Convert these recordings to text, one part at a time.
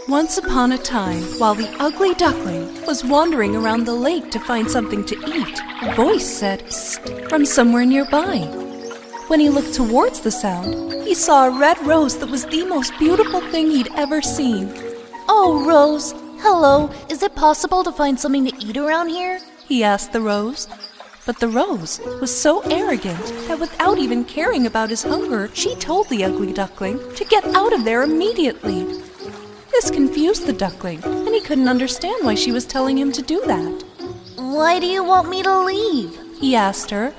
Once upon a time, while the ugly duckling was wandering around the lake to find something to eat, a voice said, "Psst," from somewhere nearby. When he looked towards the sound, he saw a red rose that was the most beautiful thing he'd ever seen. "Oh, Rose, hello. Is it possible to find something to eat around here?" he asked the rose. But the rose was so arrogant that without even caring about his hunger, she told the ugly duckling to get out of there immediately. This confused the duckling, and he couldn't understand why she was telling him to do that. "Why do you want me to leave?" he asked her.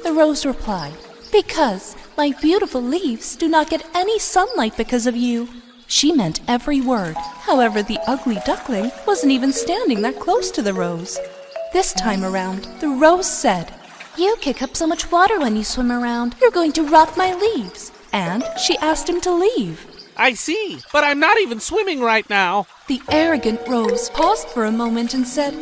The rose replied, "Because my beautiful leaves do not get any sunlight because of you." She meant every word. However, the ugly duckling wasn't even standing that close to the rose. This time around, the rose said, "You kick up so much water when you swim around. "You're going to rot my leaves." And she asked him to leave. I see, but I'm not even swimming right now. The arrogant rose paused for a moment and said,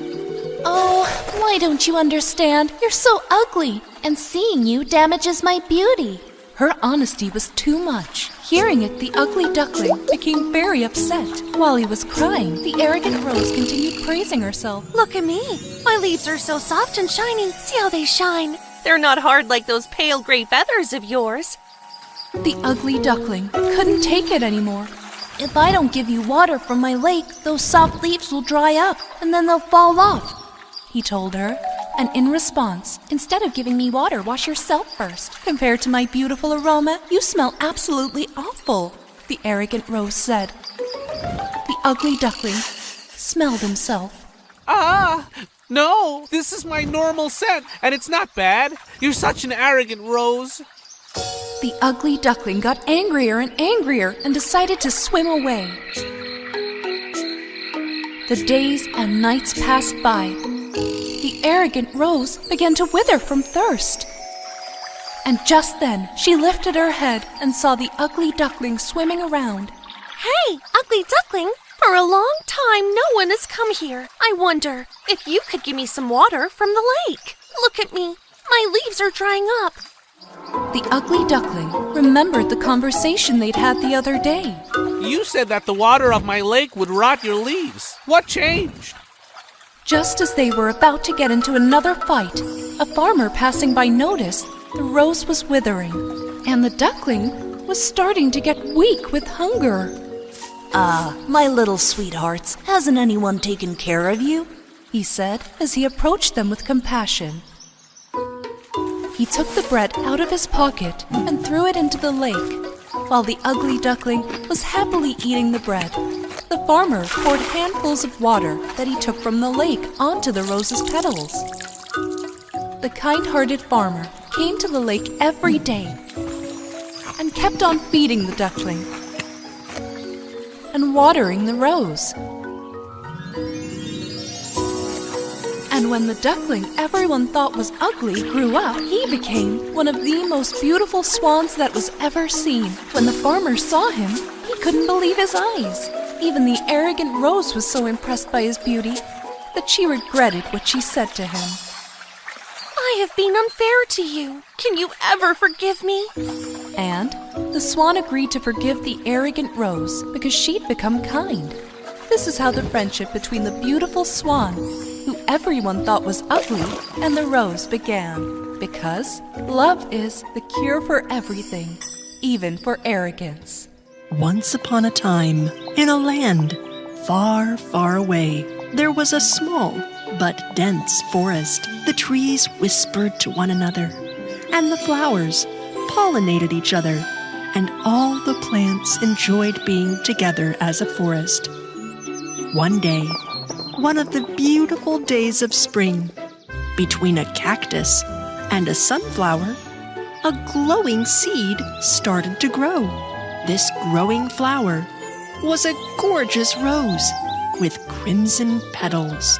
"Oh, why don't you understand? You're so ugly, and seeing you damages my beauty." Her honesty was too much. Hearing it, the ugly duckling became very upset. While he was crying, the arrogant rose continued praising herself. "Look at me. My leaves are so soft and shiny. See how they shine. They're not hard like those pale gray feathers of yours." The ugly duckling couldn't take it anymore. "If I don't give you water from my lake, those soft leaves will dry up, and then they'll fall off," he told her. And in response, "Instead of giving me water, wash yourself first. Compared to my beautiful aroma, you smell absolutely awful," the arrogant rose said. The ugly duckling smelled himself. No, this is my normal scent, and it's not bad. You're such an arrogant rose. The ugly duckling got angrier and angrier and decided to swim away. The days and nights passed by. The arrogant rose began to wither from thirst. And just then, she lifted her head and saw the ugly duckling swimming around. "Hey, ugly duckling, for a long time no one has come here. I wonder if you could give me some water from the lake. Look at me. My leaves are drying up." The ugly duckling remembered the conversation they'd had the other day. You said that the water of my lake would rot your leaves. What changed? Just as they were about to get into another fight, a farmer passing by noticed the rose was withering, and the duckling was starting to get weak with hunger. My little sweethearts, hasn't anyone taken care of you?" he said as he approached them with compassion. He took the bread out of his pocket and threw it into the lake. While the ugly duckling was happily eating the bread, the farmer poured handfuls of water that he took from the lake onto the rose's petals. The kind-hearted farmer came to the lake every day and kept on feeding the duckling and watering the rose. And when the duckling everyone thought was ugly grew up, he became one of the most beautiful swans that was ever seen. When the farmer saw him, he couldn't believe his eyes. Even the arrogant rose was so impressed by his beauty that she regretted what she said to him. "I have been unfair to you. Can you ever forgive me?" And the swan agreed to forgive the arrogant rose because she'd become kind. This is how the friendship between the beautiful swan, who everyone thought was ugly, and the rose began. Because love is the cure for everything, even for arrogance. Once upon a time, in a land far, far away, there was a small but dense forest. The trees whispered to one another, and the flowers pollinated each other, and all the plants enjoyed being together as a forest. One day, one of the beautiful days of spring, between a cactus and a sunflower, a glowing seed started to grow. This growing flower was a gorgeous rose with crimson petals.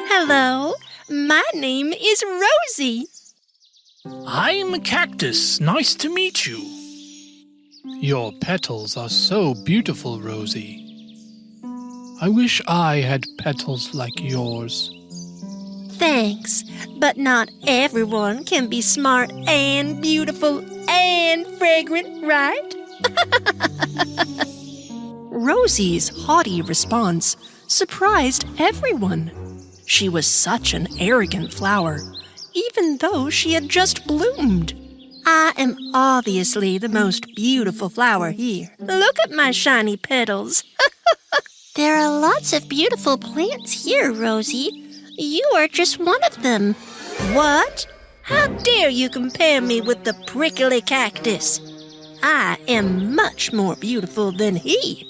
"Hello, my name is Rosie." "I'm a cactus. Nice to meet you." "Your petals are so beautiful, Rosie. I wish I had petals like yours." Thanks, but not everyone can be smart and beautiful and fragrant, right? Rosie's haughty response surprised everyone. She was such an arrogant flower, even though she had just bloomed. I am obviously the most beautiful flower here. Look at my shiny petals. There are lots of beautiful plants here, Rosie. You are just one of them. What? How dare you compare me with the prickly cactus? I am much more beautiful than he.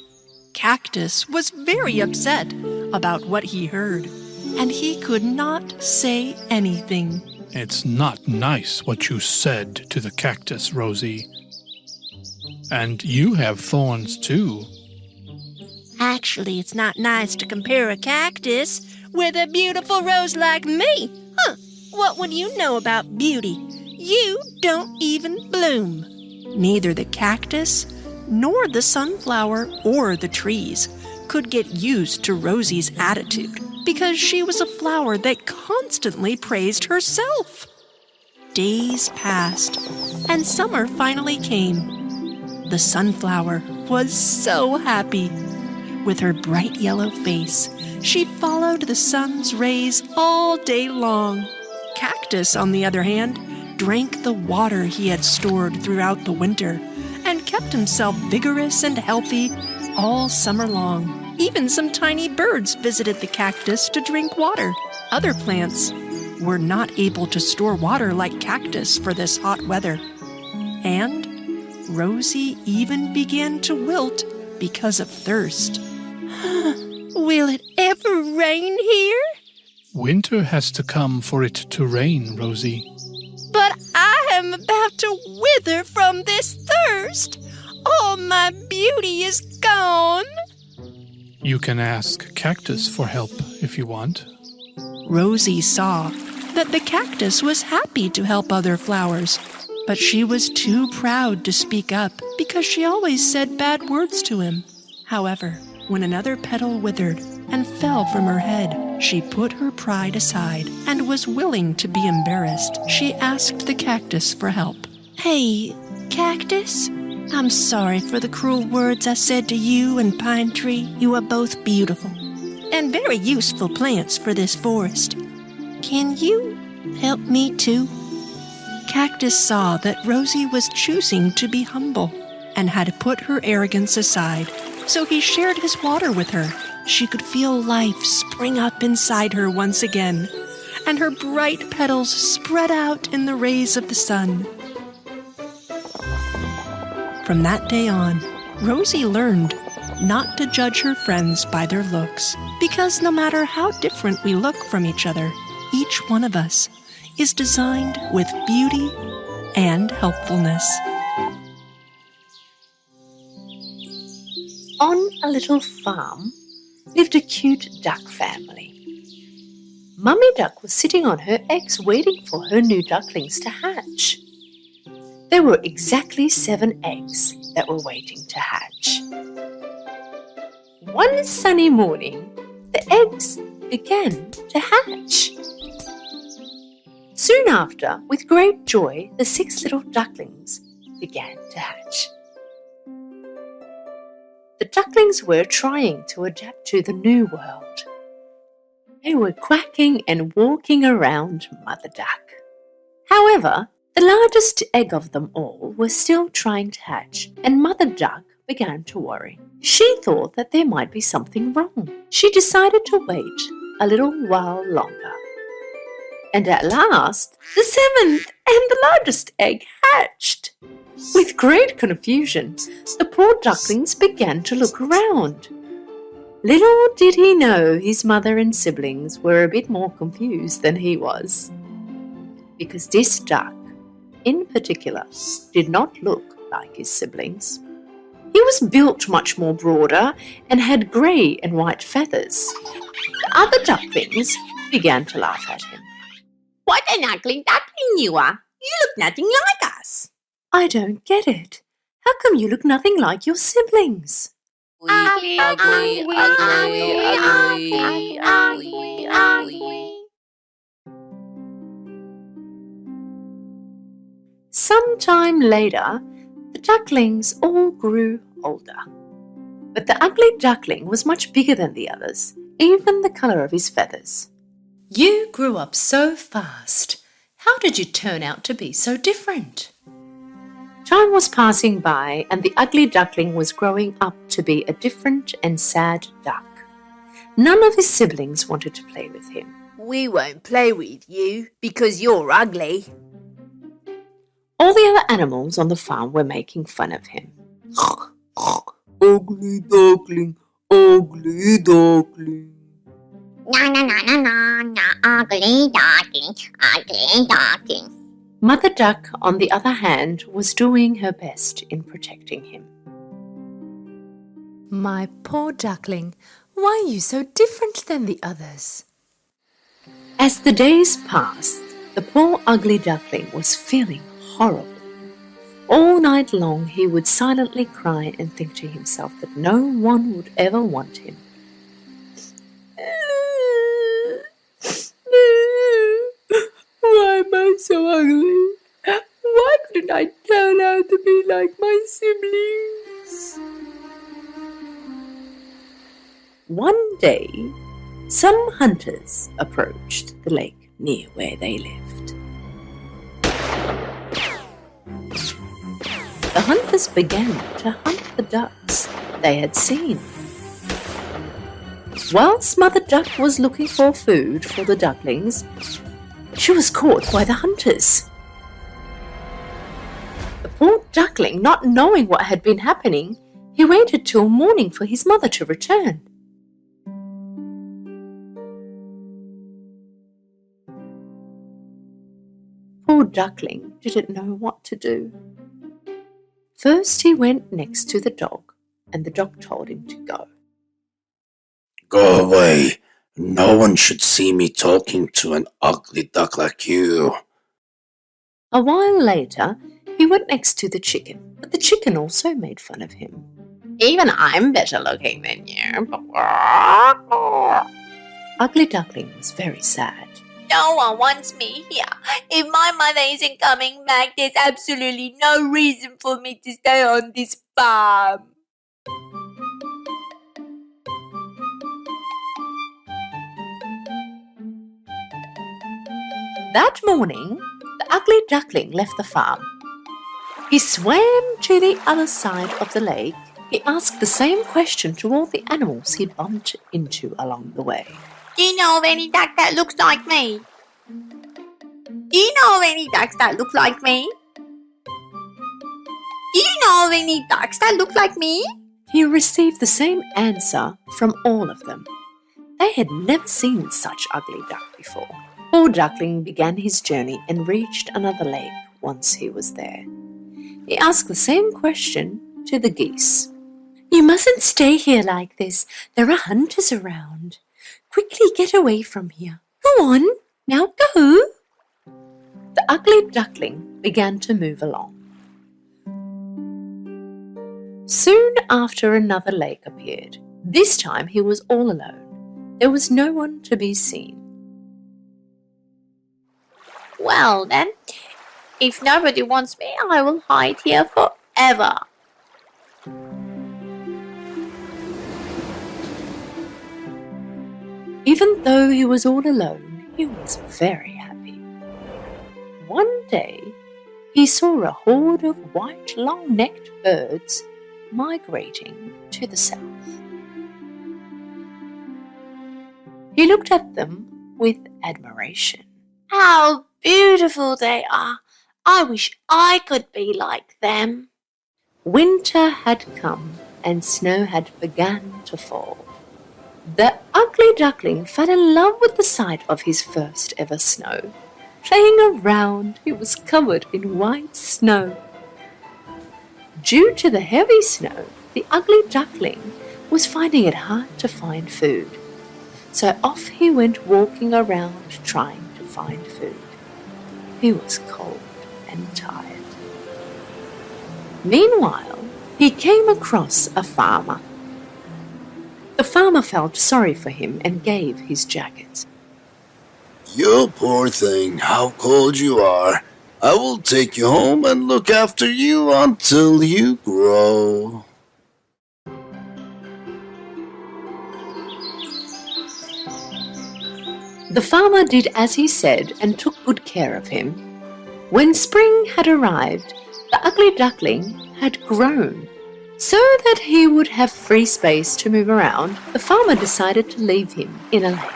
Cactus was very upset about what he heard, and he could not say anything. It's not nice what you said to the cactus, Rosie. And you have thorns too. Actually, it's not nice to compare a cactus with a beautiful rose like me. What would you know about beauty? You don't even bloom. Neither the cactus nor the sunflower or the trees could get used to Rosie's attitude because she was a flower that constantly praised herself. Days passed, and summer finally came. The sunflower was so happy. With her bright yellow face, she followed the sun's rays all day long. Cactus, on the other hand, drank the water he had stored throughout the winter and kept himself vigorous and healthy all summer long. Even some tiny birds visited the cactus to drink water. Other plants were not able to store water like cactus for this hot weather. And Rosie even began to wilt because of thirst. Will it ever rain here? Winter has to come for it to rain, Rosie. But I am about to wither from this thirst. All my beauty is gone. You can ask Cactus for help if you want. Rosie saw that the cactus was happy to help other flowers, but she was too proud to speak up because she always said bad words to him. However, when another petal withered and fell from her head, she put her pride aside and was willing to be embarrassed. She asked the cactus for help. Hey, cactus, I'm sorry for the cruel words I said to you and Pine Tree. You are both beautiful and very useful plants for this forest. Can you help me too? Cactus saw that Rosie was choosing to be humble and had put her arrogance aside, so he shared his water with her. She could feel life spring up inside her once again, and her bright petals spread out in the rays of the sun. From that day on, Rosie learned not to judge her friends by their looks, because no matter how different we look from each other, each one of us is designed with beauty and helpfulness. On a little farm lived a cute duck family. Mummy Duck was sitting on her eggs waiting for her new ducklings to hatch. There were exactly 7 eggs that were waiting to hatch. One sunny morning, the eggs began to hatch. Soon after, with great joy, the 6 little ducklings began to hatch. The ducklings were trying to adapt to the new world. They were quacking and walking around Mother Duck. However, the largest egg of them all was still trying to hatch, and Mother Duck began to worry. She thought that there might be something wrong. She decided to wait a little while longer. And at last, the 7th and the largest egg hatched. With great confusion, the poor ducklings began to look around. Little did he know his mother and siblings were a bit more confused than he was. Because this duck, in particular, did not look like his siblings. He was built much more broader and had grey and white feathers. The other ducklings began to laugh at him. What an ugly duckling you are! You look nothing like us. I don't get it. How come you look nothing like your siblings? Ugly, ugly, ugly, ugly, ugly, ugly. Some time later, the ducklings all grew older. But the ugly duckling was much bigger than the others, even the colour of his feathers. You grew up so fast. How did you turn out to be so different? Time was passing by, and the ugly duckling was growing up to be a different and sad duck. None of his siblings wanted to play with him. We won't play with you because you're ugly. All the other animals on the farm were making fun of him. Ugly duckling, ugly duckling. Na na na na na na, ugly duckling, ugly duckling. Mother Duck, on the other hand, was doing her best in protecting him. My poor duckling, why are you so different than the others? As the days passed, the poor ugly duckling was feeling horrible. All night long he would silently cry and think to himself that no one would ever want him. Why am I so ugly? Why couldn't I turn out to be like my siblings? One day, some hunters approached the lake near where they lived. The hunters began to hunt the ducks they had seen. Whilst Mother Duck was looking for food for the ducklings, she was caught by the hunters. The poor duckling, not knowing what had been happening, he waited till morning for his mother to return. Poor duckling didn't know what to do. First he went next to the dog, and the dog told him to go. Go away. No one should see me talking to an ugly duck like you. A while later, he went next to the chicken, but the chicken also made fun of him. Even I'm better looking than you. Ugly Duckling was very sad. No one wants me here. If my mother isn't coming back, there's absolutely no reason for me to stay on this farm. That morning, the ugly duckling left the farm. He swam to the other side of the lake. He asked the same question to all the animals he bumped into along the way. Do you know of any duck that looks like me? Do you know of any ducks that look like me? Do you know of any ducks that look like me? He received the same answer from all of them. They had never seen such ugly duck before. Poor Duckling began his journey and reached another lake once he was there. He asked the same question to the geese. You mustn't stay here like this. There are hunters around. Quickly get away from here. Go on, now go. The ugly duckling began to move along. Soon after, another lake appeared. This time he was all alone. There was no one to be seen. Well then, if nobody wants me, I will hide here forever. Even though he was all alone, he was very happy. One day, he saw a horde of white, long-necked birds migrating to the south. He looked at them with admiration. How beautiful they are. I wish I could be like them. Winter had come and snow had begun to fall. The ugly duckling fell in love with the sight of his first ever snow. Playing around, he was covered in white snow. Due to the heavy snow, the ugly duckling was finding it hard to find food. So off he went walking around trying to find food. He was cold and tired. Meanwhile, he came across a farmer. The farmer felt sorry for him and gave his jacket. You poor thing, how cold you are. I will take you home and look after you until you grow. The farmer did as he said and took good care of him. When spring had arrived, the ugly duckling had grown. So that he would have free space to move around, the farmer decided to leave him in a lake.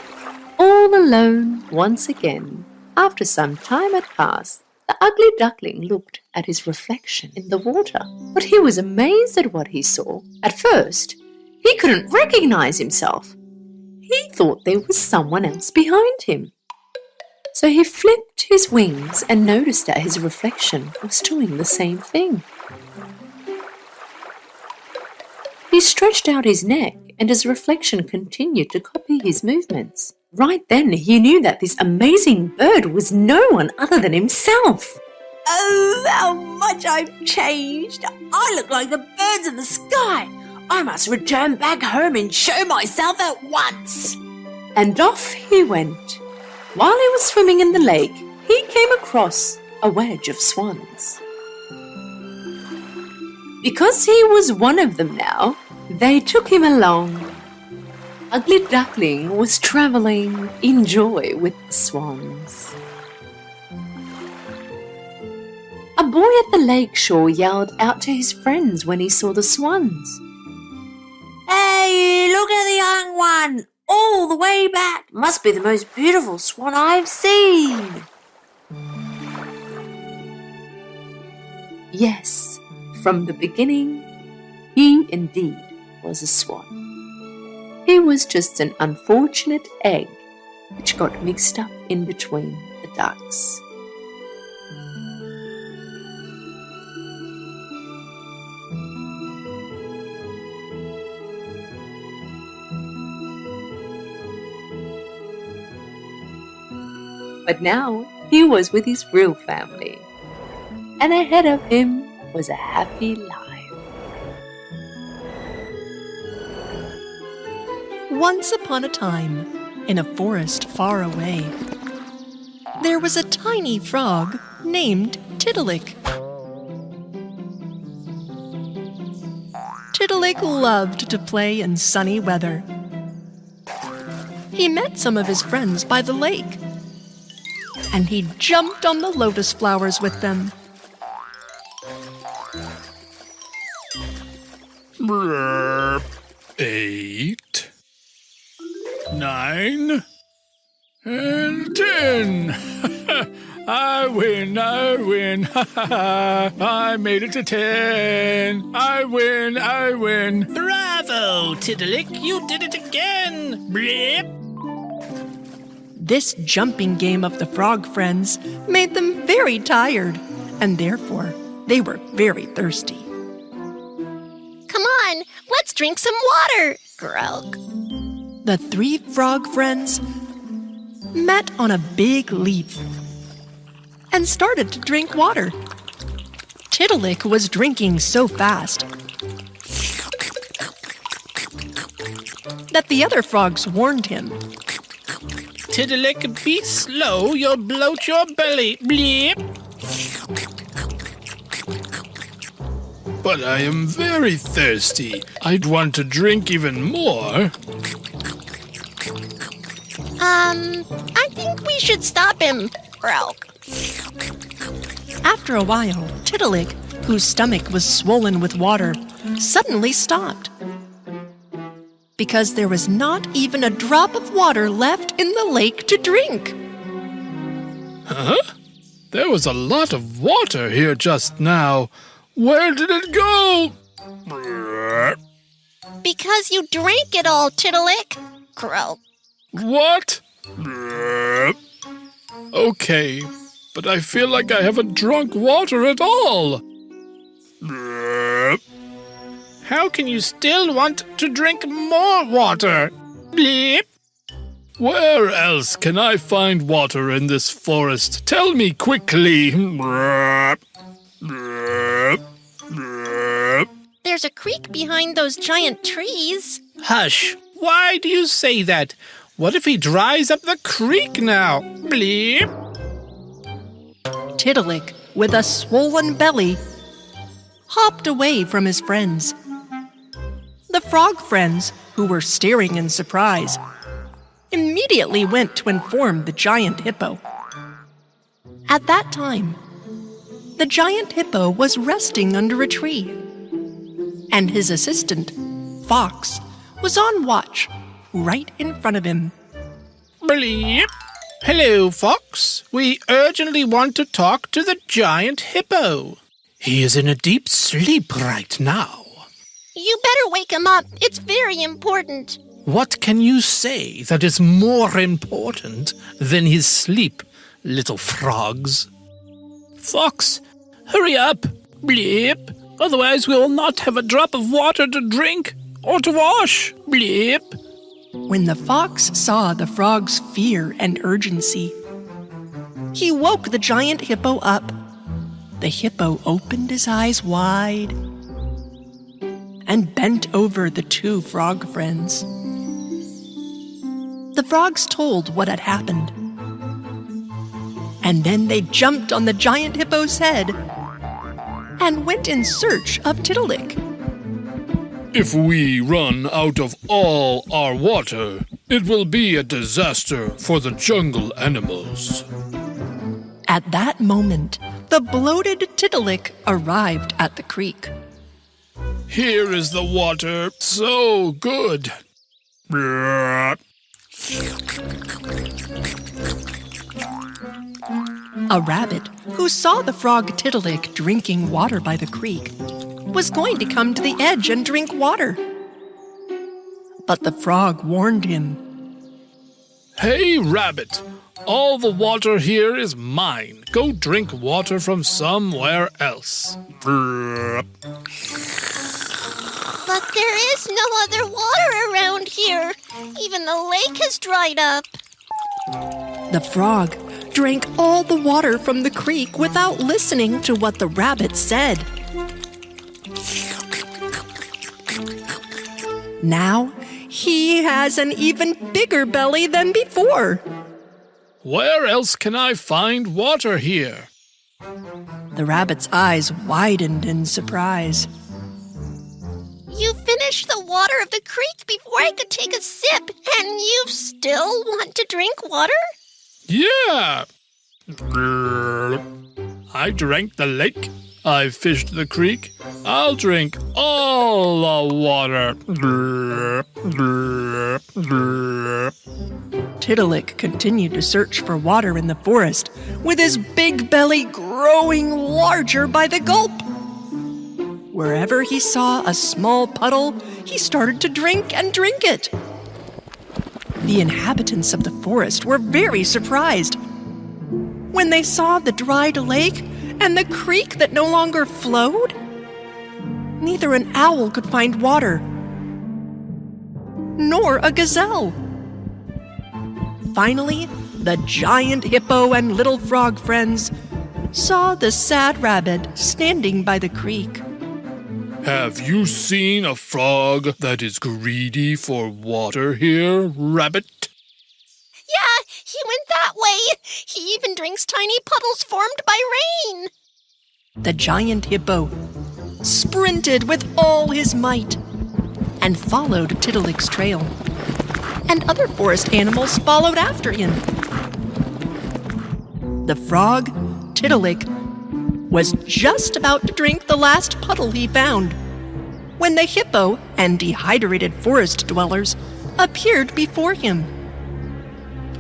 All alone once again. After some time had passed, the ugly duckling looked at his reflection in the water, but he was amazed at what he saw. At first, he couldn't recognize himself. He thought there was someone else behind him. So he flipped his wings and noticed that his reflection was doing the same thing. He stretched out his neck and his reflection continued to copy his movements. Right then he knew that this amazing bird was no one other than himself. Oh, how much I've changed. I look like the birds in the sky. I must return back home and show myself at once. And off he went. While he was swimming in the lake, he came across a wedge of swans. Because he was one of them now, they took him along. Ugly Duckling was travelling in joy with the swans. A boy at the lake shore yelled out to his friends when he saw the swans. Hey, look at the young one. All the way back. Must be the most beautiful swan I've seen. Yes, from the beginning, he indeed was a swan. He was just an unfortunate egg which got mixed up in between the ducks. But now he was with his real family, and ahead of him was a happy life. Once upon a time, in a forest far away, there was a tiny frog named Tiddalik. Tiddalik loved to play in sunny weather. He met some of his friends by the lake, and he jumped on the lotus flowers with them. 8, 9, and 10. I win, I win. I made it to 10. I win. Bravo, Tiddalik, you did it again. Blip. This jumping game of the frog friends made them very tired, and therefore they were very thirsty. Come on, let's drink some water, Grog. The 3 frog friends met on a big leaf and started to drink water. Tiddalik was drinking so fast that the other frogs warned him. Tiddalik, be slow, you'll bloat your belly. Bleep. But I am very thirsty. I'd want to drink even more. I think we should stop him, Grog. After a while, Tiddalik, whose stomach was swollen with water, suddenly stopped, because there was not even a drop of water left in the lake to drink. Huh? There was a lot of water here just now. Where did it go? Because you drank it all, Tiddalik, Grog. What? Okay, but I feel like I haven't drunk water at all. How can you still want to drink more water? Bleep. Where else can I find water in this forest? Tell me quickly. There's a creek behind those giant trees. Hush. Why do you say that? What if he dries up the creek now? Bleep. Tiddalik, with a swollen belly, hopped away from his friends. The frog friends, who were staring in surprise, immediately immediately went to inform the giant hippo. At that time, the giant hippo was resting under a tree, and his assistant, Fox, was on watch right in front of him. Bleep. Hello, Fox. We urgently want to talk to the giant hippo. He is in a deep sleep right now. You better wake him up. It's very important. What can you say that is more important than his sleep, little frogs? Fox, hurry up. Bleep. Otherwise we will not have a drop of water to drink or to wash. Bleep. When the fox saw the frog's fear and urgency, he woke the giant hippo up. The hippo opened his eyes wide and bent over the two frog friends. The frogs told what had happened, and then they jumped on the giant hippo's head and went in search of Tiddalik. If we run out of all our water, it will be a disaster for the jungle animals. At that moment, the bloated Tiddalik arrived at the creek. Here is the water, so good. A rabbit, who saw the frog Tiddalik drinking water by the creek, was going to come to the edge and drink water. But the frog warned him. Hey, rabbit, all the water here is mine. Go drink water from somewhere else. But there is no other water around here. Even the lake has dried up. The frog drank all the water from the creek without listening to what the rabbit said. Now, he has an even bigger belly than before. Where else can I find water here? The rabbit's eyes widened in surprise. You finished the water of the creek before I could take a sip, and you still want to drink water? Yeah. I drank the lake. I fished the creek. I'll drink all the water. Tiddalik continued to search for water in the forest, with his big belly growing larger by the gulp. Wherever he saw a small puddle, he started to drink and drink it. The inhabitants of the forest were very surprised when they saw the dried lake and the creek that no longer flowed. Neither an owl could find water, nor a gazelle. Finally, the giant hippo and little frog friends saw the sad rabbit standing by the creek. Have you seen a frog that is greedy for water here, rabbit? Yeah, he went that way. He even drinks tiny puddles formed by rain. The giant hippo sprinted with all his might and followed Tiddalik's trail, and other forest animals followed after him. The frog, Tiddalik, was just about to drink the last puddle he found when the hippo and dehydrated forest dwellers appeared before him.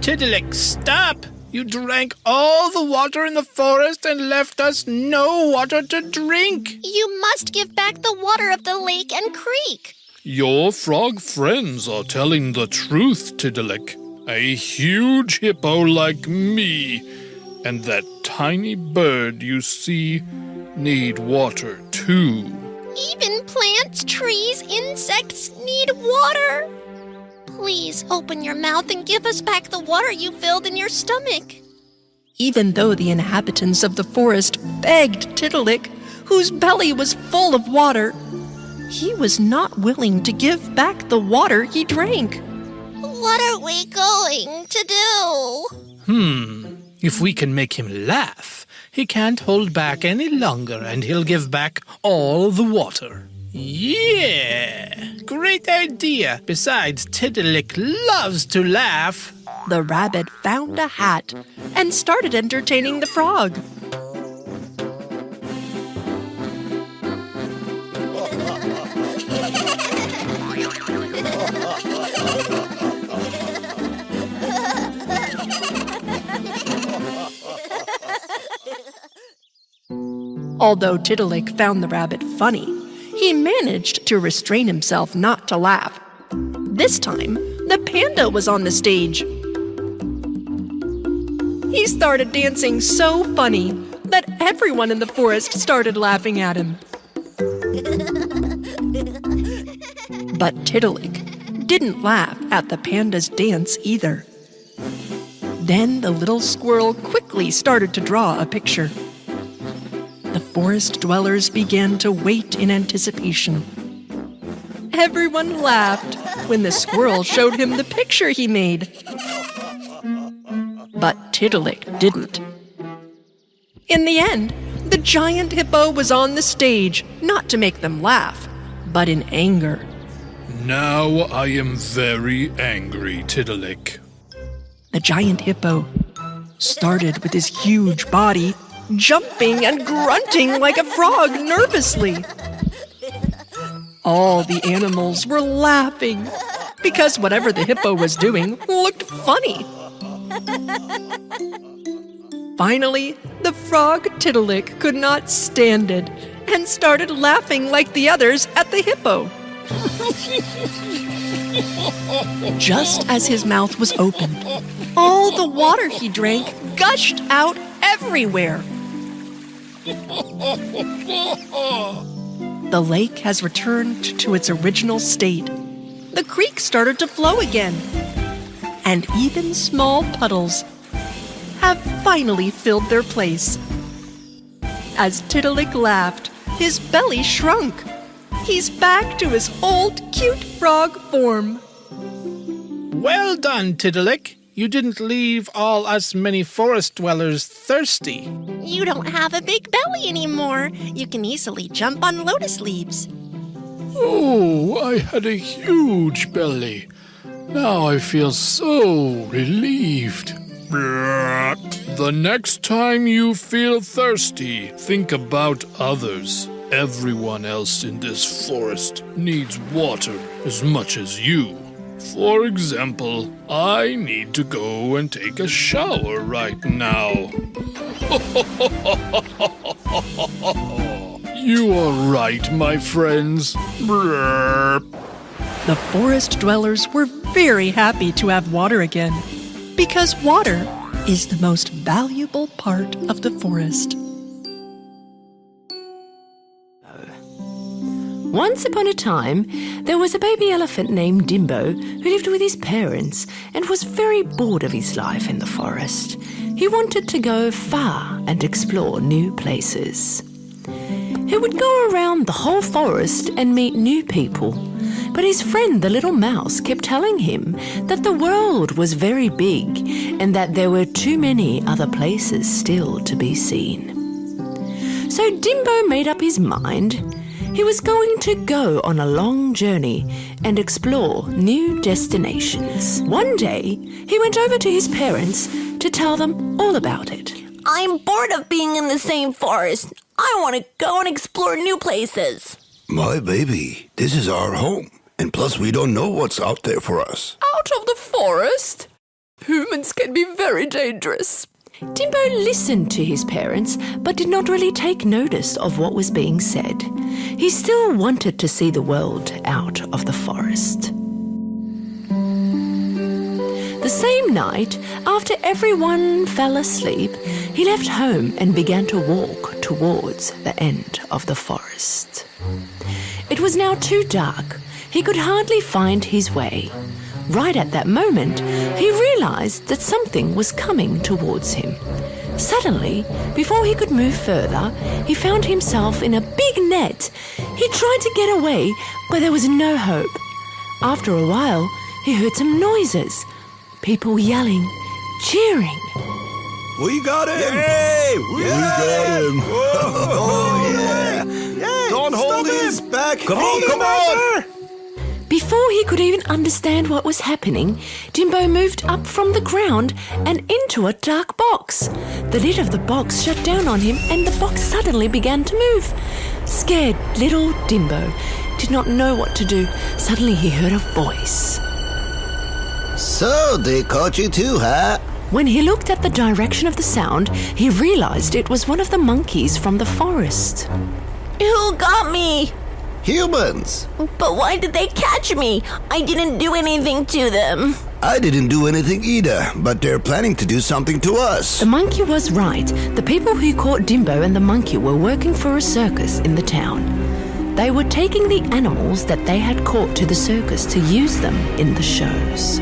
Tiddalik, stop! You drank all the water in the forest and left us no water to drink. You must give back the water of the lake and creek. Your frog friends are telling the truth, Tiddalik. A huge hippo like me and that tiny bird you see need water too. Even plants, trees, insects need water. Please open your mouth and give us back the water you filled in your stomach. Even though the inhabitants of the forest begged Tiddalik, whose belly was full of water, he was not willing to give back the water he drank. What are we going to do? If we can make him laugh, he can't hold back any longer and he'll give back all the water. Yeah! Great idea! Besides, Tiddalik loves to laugh. the rabbit found a hat and started entertaining the frog. Although Tiddalik found the rabbit funny, he managed to restrain himself not to laugh. This time, the panda was on the stage. He started dancing so funny that everyone in the forest started laughing at him. But Tiddalik didn't laugh at the panda's dance either. Then the little squirrel quickly started to draw a picture. The forest dwellers began to wait in anticipation. Everyone laughed when the squirrel showed him the picture he made. But Tiddalik didn't. In the end, the giant hippo was on the stage, not to make them laugh, but in anger. Now I am very angry, Tiddalik. The giant hippo started with his huge body, jumping and grunting like a frog nervously. All the animals were laughing because whatever the hippo was doing looked funny. Finally, the frog Tiddalik could not stand it and started laughing like the others at the hippo. Just as his mouth was opened, all the water he drank gushed out everywhere. The lake has returned to its original state. The creek started to flow again, and even small puddles have finally filled their place. As Tiddalik laughed, his belly shrunk. He's back to his old cute frog form. Well done, Tiddalik. You didn't leave all us many forest dwellers thirsty. You don't have a big belly anymore. You can easily jump on lotus leaves. Oh, I had a huge belly. Now I feel so relieved. The next time you feel thirsty, think about others. Everyone else in this forest needs water as much as you. For example, I need to go and take a shower right now. You are right, my friends. The forest dwellers were very happy to have water again, because water is the most valuable part of the forest. Once upon a time, there was a baby elephant named Dimbo who lived with his parents and was very bored of his life in the forest. He wanted to go far and explore new places. He would go around the whole forest and meet new people, but his friend the little mouse kept telling him that the world was very big and that there were too many other places still to be seen. So Dimbo made up his mind. He was going to go on a long journey and explore new destinations. One day, he went over to his parents to tell them all about it. I'm bored of being in the same forest. I want to go and explore new places. My baby, this is our home. And plus, we don't know what's out there for us. Out of the forest? Humans can be very dangerous. Dimbo listened to his parents, but did not really take notice of what was being said. He still wanted to see the world out of the forest. The same night, after everyone fell asleep, he left home and began to walk towards the end of the forest. It was now too dark. He could hardly find his way. Right at that moment, he realized that something was coming towards him. Suddenly, before he could move further, he found himself in a big net. He tried to get away, but there was no hope. After a while, he heard some noises. People yelling, cheering. We got him! Yay! We got him! Oh, yeah! Don't hold his back! Come on! Before Before he could even understand what was happening, Dimbo moved up from the ground and into a dark box. The lid of the box shut down on him and the box suddenly began to move. Scared little Dimbo did not know what to do. Suddenly he heard a voice. So they caught you too, huh? When he looked at the direction of the sound, he realized it was one of the monkeys from the forest. Who got me? Humans. But why did they catch me? I didn't do anything to them. I didn't do anything either, but they're planning to do something to us. The monkey was right. The people who caught Dimbo and the monkey were working for a circus in the town. They were taking the animals that they had caught to the circus to use them in the shows.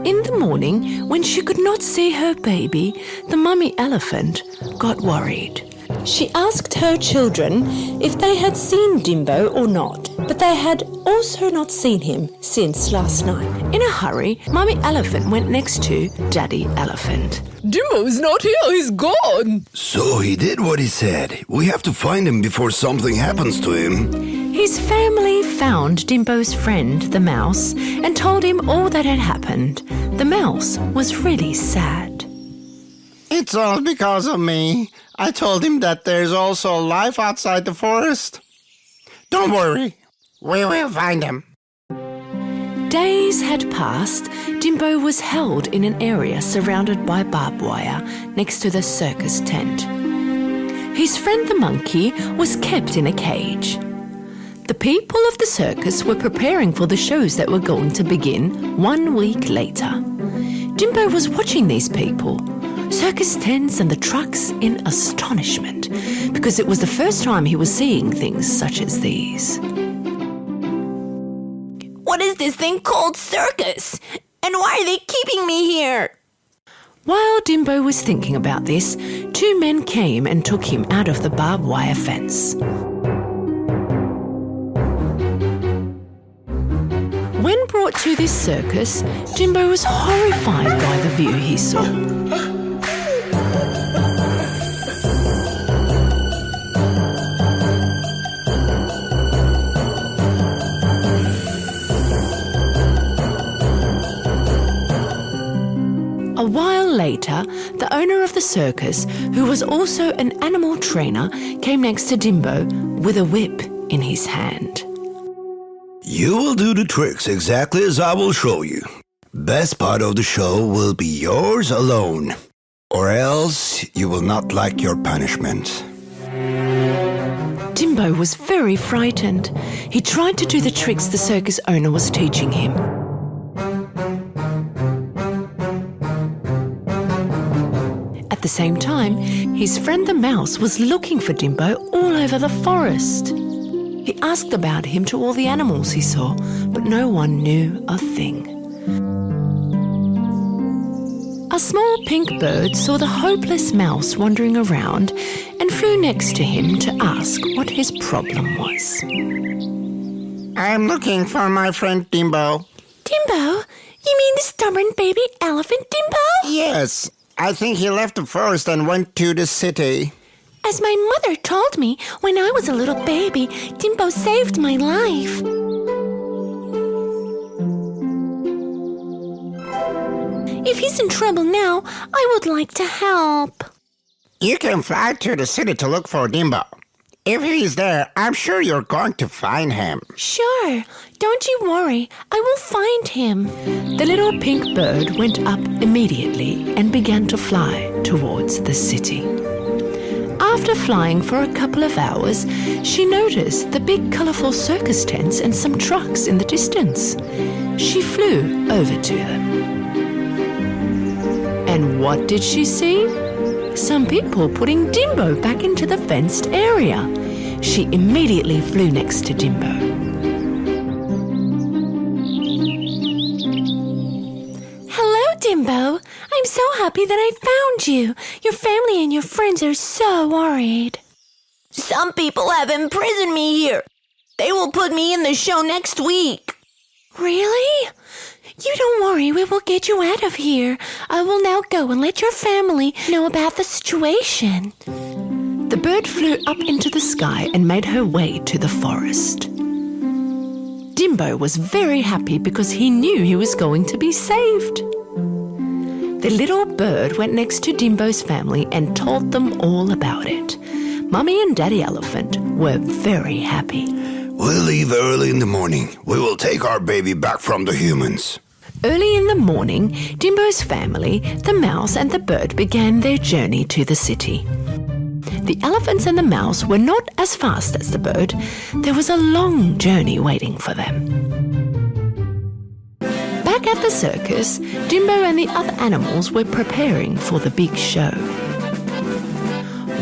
In the morning, when she could not see her baby, the mummy elephant got worried. She asked her children if they had seen Dimbo or not, but they had also not seen him since last night. In a hurry, Mummy Elephant went next to Daddy Elephant. Dimbo's not here, he's gone. So he did what he said. We have to find him before something happens to him. His family found Dimbo's friend, the mouse, and told him all that had happened. The mouse was really sad. It's all because of me. I told him that there's also life outside the forest. Don't worry, we will find him. Days had passed. Dimbo was held in an area surrounded by barbed wire next to the circus tent. His friend the monkey was kept in a cage. The people of the circus were preparing for the shows that were going to begin 1 week later. Dimbo was watching these people, circus tents and the trucks, in astonishment, because it was the first time he was seeing things such as these. What is this thing called circus? And why are they keeping me here? While Dimbo was thinking about this, 2 men came and took him out of the barbed wire fence. When brought to this circus, Dimbo was horrified by the view he saw. A while later, the owner of the circus, who was also an animal trainer, came next to Dimbo with a whip in his hand. You will do the tricks exactly as I will show you. Best part of the show will be yours alone, or else you will not like your punishment. Dimbo was very frightened. He tried to do the tricks the circus owner was teaching him. At the same time, his friend the mouse was looking for Dimbo all over the forest. He asked about him to all the animals he saw, but no one knew a thing. A small pink bird saw the hopeless mouse wandering around and flew next to him to ask what his problem was. I'm looking for my friend Dimbo. Dimbo? You mean the stubborn baby elephant Dimbo? Yes, I think he left the forest and went to the city. As my mother told me when I was a little baby, Dimbo saved my life. If he's in trouble now, I would like to help. You can fly to the city to look for Dimbo. If he's there, I'm sure you're going to find him. Sure, don't you worry, I will find him. The little pink bird went up immediately and began to fly towards the city. After flying for a couple of hours, she noticed the big colourful circus tents and some trucks in the distance. She flew over to them. And what did she see? Some people putting Dimbo back into the fenced area. She immediately flew next to Dimbo. Hello, Dimbo. I'm so happy that I found you. Your family and your friends are so worried. Some people have imprisoned me here. They will put me in the show next week. Really? You don't worry, we will get you out of here. I will now go and let your family know about the situation. The bird flew up into the sky and made her way to the forest. Dimbo was very happy because he knew he was going to be saved. The little bird went next to Dimbo's family and told them all about it. Mummy and Daddy Elephant were very happy. We'll leave early in the morning. We will take our baby back from the humans. Early in the morning, Dimbo's family, the mouse and the bird began their journey to the city. The elephants and the mouse were not as fast as the bird. There was a long journey waiting for them. Back at the circus, Dimbo and the other animals were preparing for the big show.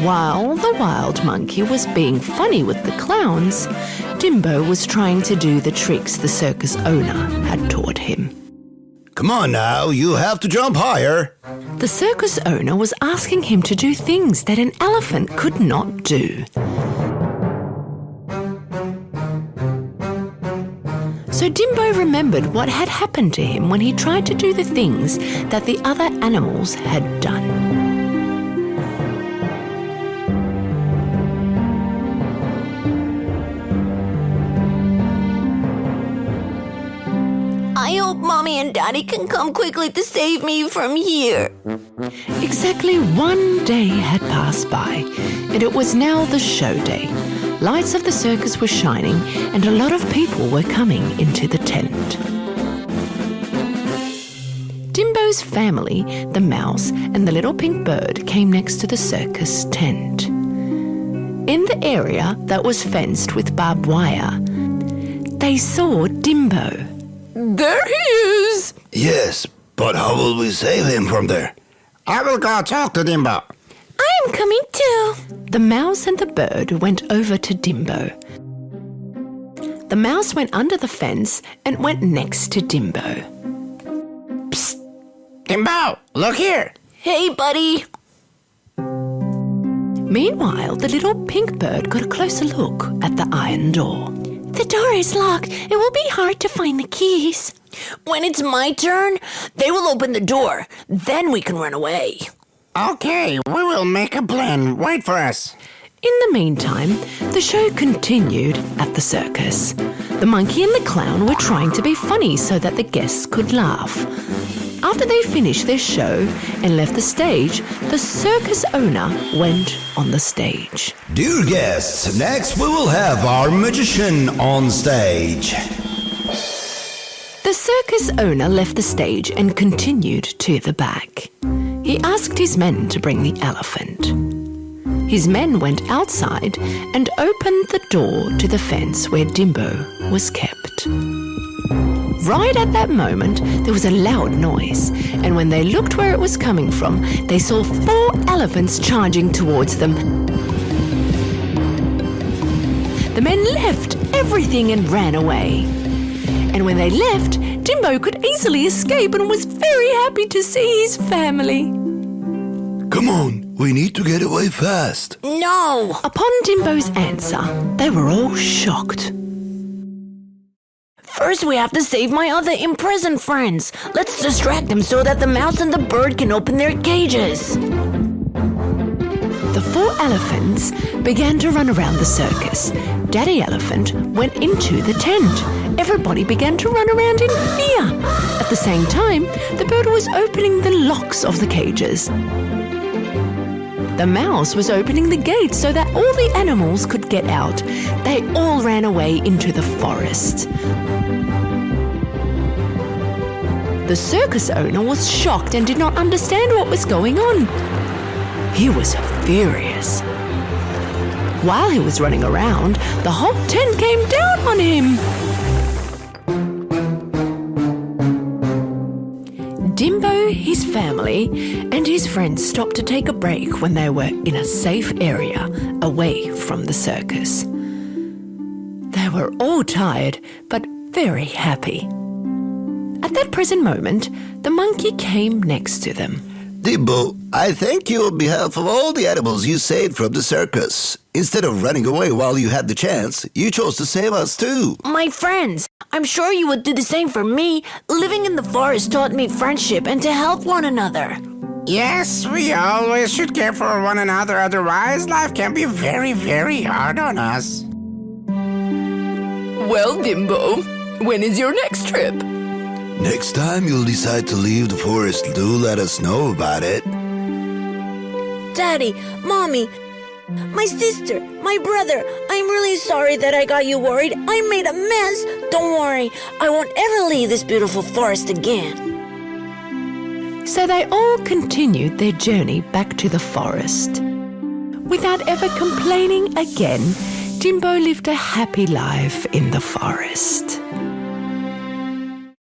While the wild monkey was being funny with the clowns, Dimbo was trying to do the tricks the circus owner had taught him. Come on now, you have to jump higher. The circus owner was asking him to do things that an elephant could not do. So Dimbo remembered what had happened to him when he tried to do the things that the other animals had done. I hope Mommy and Daddy can come quickly to save me from here. Exactly 1 day had passed by, and it was now the show day. Lights of the circus were shining, and a lot of people were coming into the tent. Dimbo's family, the mouse and the little pink bird, came next to the circus tent. In the area that was fenced with barbed wire, they saw Dimbo. There he is! Yes, but how will we save him from there? I will go talk to Dimbo. I'm coming too. The mouse and the bird went over to Dimbo. The mouse went under the fence and went next to Dimbo. Psst! Dimbo, look here! Hey, buddy. Meanwhile, the little pink bird got a closer look at the iron door. The door is locked. It will be hard to find the keys. When it's my turn, they will open the door. Then we can run away. Okay, we will make a plan. Wait for us. In the meantime, the show continued at the circus. The monkey and the clown were trying to be funny so that the guests could laugh. After they finished their show and left the stage, the circus owner went on the stage. Dear guests, next we will have our magician on stage. The circus owner left the stage and continued to the back. He asked his men to bring the elephant. His men went outside and opened the door to the fence where Dimbo was kept. Right at that moment, there was a loud noise, and when they looked where it was coming from, they saw 4 elephants charging towards them. The men left everything and ran away. And when they left, Dimbo could easily escape and was very happy to see his family. Come on, we need to get away fast. No! Upon Dimbo's answer, they were all shocked. First, we have to save my other imprisoned friends. Let's distract them so that the mouse and the bird can open their cages. The 4 elephants began to run around the circus. Daddy Elephant went into the tent. Everybody began to run around in fear. At the same time, the bird was opening the locks of the cages. The mouse was opening the gates so that all the animals could get out. They all ran away into the forest. The circus owner was shocked and did not understand what was going on. He was furious. While he was running around, the whole tent came down on him. Dimbo, his family, and his friends stopped to take a break when they were in a safe area away from the circus. They were all tired, but very happy. At that present moment, the monkey came next to them. Dimbo, I thank you on behalf of all the animals you saved from the circus. Instead of running away while you had the chance, you chose to save us too. My friends, I'm sure you would do the same for me. Living in the forest taught me friendship and to help one another. Yes, we always should care for one another, otherwise life can be very, very hard on us. Well, Dimbo, When is your next trip? Next time you'll decide to leave the forest, do let us know about it. Daddy, Mommy, my sister, my brother, I'm really sorry that I got you worried. I made a mess. Don't worry, I won't ever leave this beautiful forest again. So they all continued their journey back to the forest. Without ever complaining again, Jimbo lived a happy life in the forest.